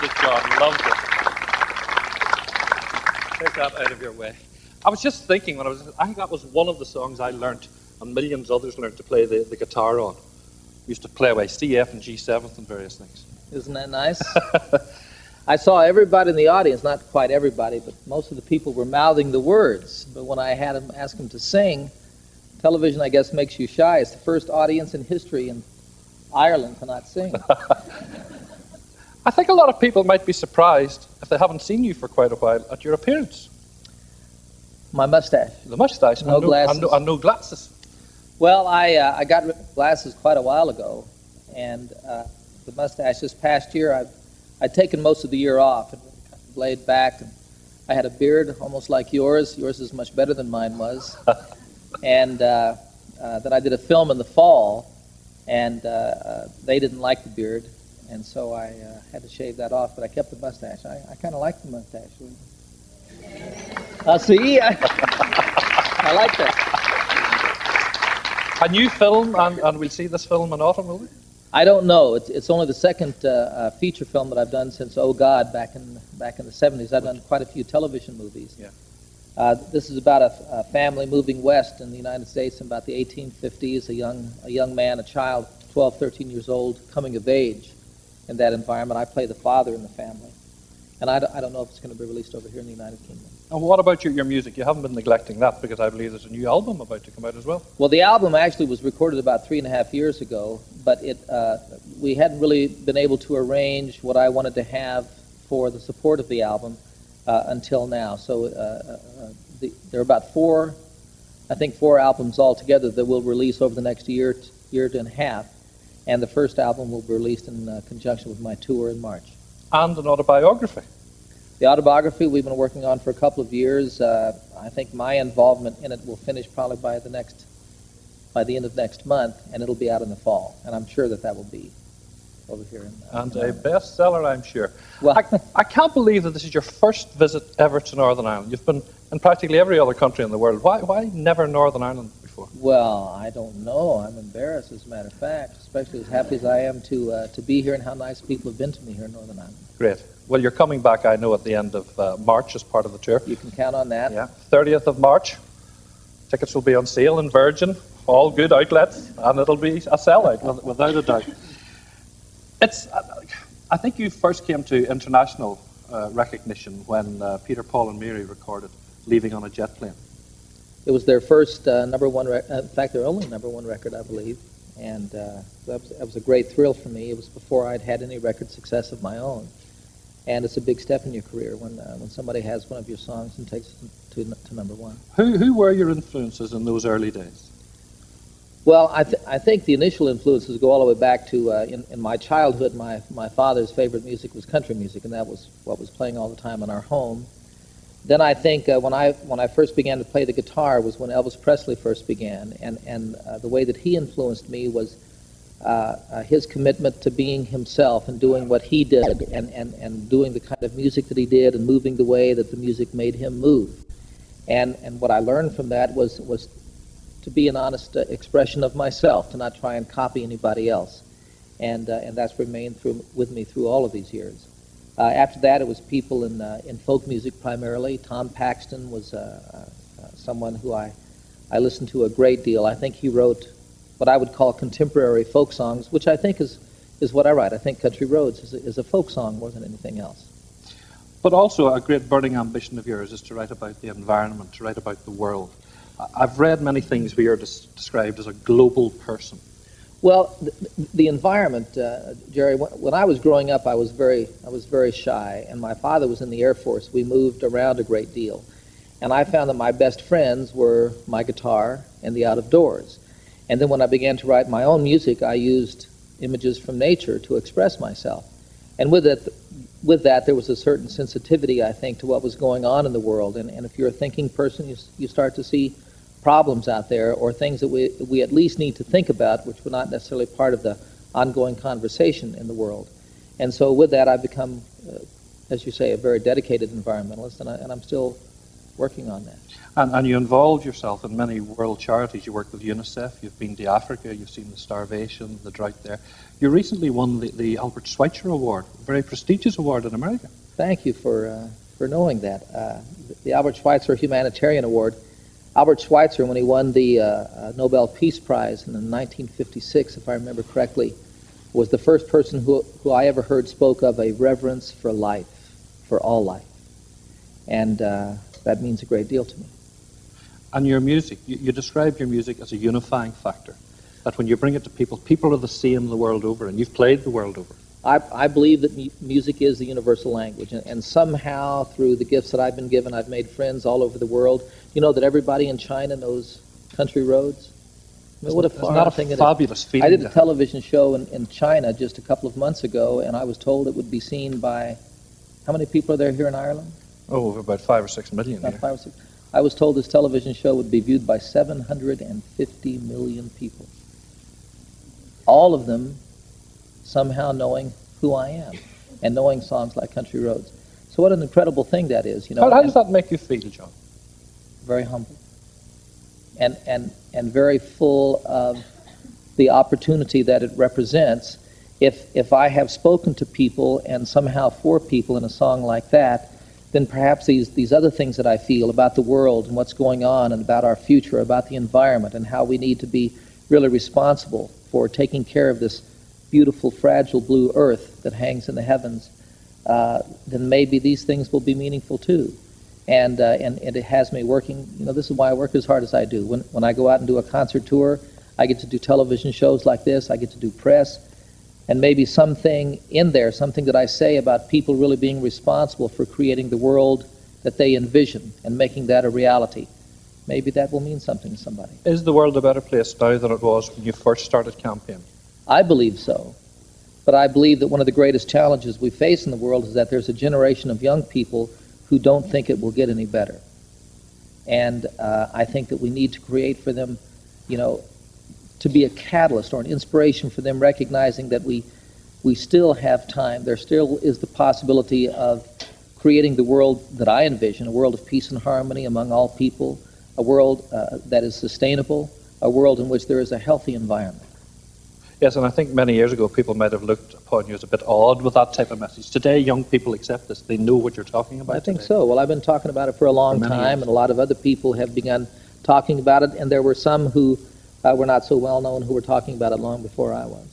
it, John. Loved it. Take that out of your way. I was just thinking I think that was one of the songs I learnt, and millions others learnt to play the guitar on. We used to play away C, F, and G7 and various things. Isn't that nice? I saw everybody in the audience, not quite everybody, but most of the people were mouthing the words. But when I had them ask them to sing, television, I guess, makes you shy. It's the first audience in history in Ireland to not sing. I think a lot of people might be surprised, if they haven't seen you for quite a while, at your appearance. My mustache. The mustache. No glasses. And no glasses. Well, I got rid of glasses quite a while ago, and the mustache this past year, I'd taken most of the year off and kind of laid back. And I had a beard almost like yours. Yours is much better than mine was. And then I did a film in the fall, and they didn't like the beard, and so I had to shave that off, but I kept the mustache. I kind of like the mustache. See, I like that. A new film, and we'll see this film in autumn, will we? I don't know. It's only the second feature film that I've done since Oh God back in the 70s. I've done quite a few television movies. Yeah. This is about a family moving west in the United States in about the 1850s. A young man, a child, 12, 13 years old, coming of age in that environment. I play the father in the family, and I don't know if it's going to be released over here in the United Kingdom. And what about your music? You haven't been neglecting that, because I believe there's a new album about to come out as well. Well, the album actually was recorded about 3.5 years ago, but we hadn't really been able to arrange what I wanted to have for the support of the album until now. So there are about four albums altogether that we'll release over the next year and a half, and the first album will be released in conjunction with my tour in March. And an autobiography. The autobiography we've been working on for a couple of years. I think my involvement in it will finish probably by the end of next month, and it'll be out in the fall. And I'm sure that will be over here. And a bestseller, I'm sure. Well, I can't believe that this is your first visit ever to Northern Ireland. You've been in practically every other country in the world. Why never Northern Ireland before? Well, I don't know. I'm embarrassed, as a matter of fact, especially as happy as I am to be here and how nice people have been to me here in Northern Ireland. Great. Well, you're coming back, I know, at the end of March as part of the tour. You can count on that. Yeah, 30th of March. Tickets will be on sale in Virgin, all good outlets, and it'll be a sellout, without a doubt. I think you first came to international recognition when Peter, Paul and Mary recorded Leaving on a Jet Plane. It was their first number one in fact, their only number one record, I believe. And that was a great thrill for me. It was before I'd had any record success of my own. And it's a big step in your career when somebody has one of your songs and takes it to number one. Who were your influences in those early days? Well, I think the initial influences go all the way back to, in my childhood, my father's favorite music was country music, and that was what was playing all the time in our home. Then I think when I first began to play the guitar was when Elvis Presley first began, and the way that he influenced me was his commitment to being himself and doing what he did, and doing the kind of music that he did, and moving the way that the music made him move. And what I learned from that was to be an honest expression of myself, to not try and copy anybody else. And that's remained with me through all of these years. After that, it was people in folk music primarily. Tom Paxton was someone who I listened to a great deal. I think he wrote what I would call contemporary folk songs, which I think is what I write. I think Country Roads is a folk song more than anything else. But also a great burning ambition of yours is to write about the environment, to write about the world. I've read many things where you're described as a global person. Well, the environment, Jerry. When I was growing up, I was very shy, and my father was in the Air Force. We moved around a great deal, and I found that my best friends were my guitar and the out of doors. And then when I began to write my own music, I used images from nature to express myself. And with that, there was a certain sensitivity, I think, to what was going on in the world. And if you're a thinking person, you start to see problems out there, or things that we at least need to think about, which were not necessarily part of the ongoing conversation in the world. And so with that, I've become, as you say, a very dedicated environmentalist, and I'm still working on that. And you involve yourself in many world charities. You work with UNICEF, you've been to Africa, you've seen the starvation, the drought there. You recently won the Albert Schweitzer Award, a very prestigious award in America. Thank you for knowing that. The Albert Schweitzer Humanitarian Award, Albert Schweitzer, when he won the Nobel Peace Prize in 1956, if I remember correctly, was the first person who I ever heard spoke of a reverence for life, for all life. And that means a great deal to me. And your music, you describe your music as a unifying factor. That when you bring it to people, people are the same the world over, and you've played the world over. I believe that music is the universal language, and somehow through the gifts that I've been given, I've made friends all over the world. You know that everybody in China knows Country Roads? I mean, what a far thing it is. Fabulous feeling. I did a television show in China just a couple of months ago, and I was told it would be seen by, how many people are there here in Ireland? Oh, about 5 or 6 million. About 5 or 6. I was told this television show would be viewed by 750 million people. All of them somehow knowing who I am and knowing songs like Country Roads. So what an incredible thing that is, you know. How does that make you feel, John? Very humble. And very full of the opportunity that it represents. If I have spoken to people and somehow for people in a song like that, then perhaps these other things that I feel about the world and what's going on and about our future, about the environment and how we need to be really responsible for taking care of this beautiful, fragile blue earth that hangs in the heavens, then maybe these things will be meaningful too. And it has me working, you know, this is why I work as hard as I do. When I go out and do a concert tour, I get to do television shows like this, I get to do press, and maybe something in there, something that I say about people really being responsible for creating the world that they envision and making that a reality. Maybe that will mean something to somebody. Is the world a better place now than it was when you first started campaigning? I believe so. But I believe that one of the greatest challenges we face in the world is that there's a generation of young people who don't think it will get any better. And I think that we need to create for them, you know, to be a catalyst or an inspiration for them, recognizing that we still have time. There still is the possibility of creating the world that I envision, a world of peace and harmony among all people, a world that is sustainable, a world in which there is a healthy environment. Yes, and I think many years ago people might have looked upon you as a bit odd with that type of message. Today, young people accept this. They know what you're talking about. I think so. Well, I've been talking about it for a long time, and a lot of other people have begun talking about it, and there were some who were not so well known who were talking about it long before I was.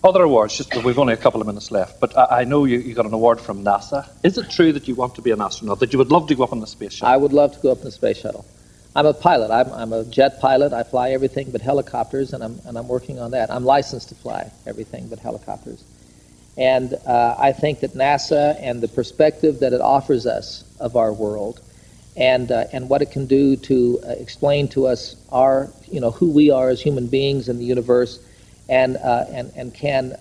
Other awards, just we've only a couple of minutes left, but I know you got an award from NASA. Is it true that you want to be an astronaut, that you would love to go up on the space shuttle? I would love to go up in the space shuttle. I'm a pilot. I'm a jet pilot. I fly everything but helicopters, and I'm working on that. I'm licensed to fly everything but helicopters. And I think that NASA and the perspective that it offers us of our world and what it can do to explain to us our, you know, who we are as human beings in the universe, and can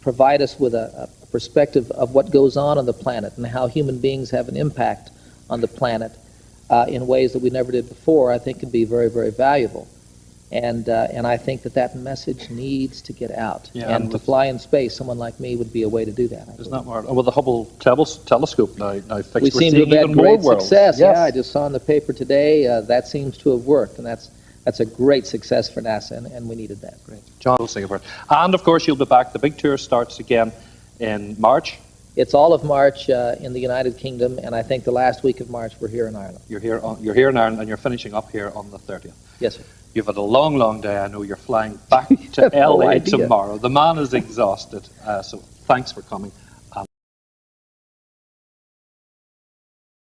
provide us with a perspective of what goes on the planet and how human beings have an impact on the planet in ways that we never did before, I think can be very, very valuable. And I think that message needs to get out. Yeah, and to fly in space, someone like me would be a way to do that. Isn't that more? With the Hubble telescope now fixed, we seem to have had great success. Yes. Yeah, I just saw in the paper today that seems to have worked, and that's a great success for NASA, and we needed that. Great. John will sing about it. And of course, you'll be back. The big tour starts again in March. It's all of March in the United Kingdom, and I think the last week of March we're here in Ireland. You're here in Ireland, and you're finishing up here on the 30th. Yes, sir. You've had a long, long day. I know you're flying back to LA tomorrow. The man is exhausted, so thanks for coming.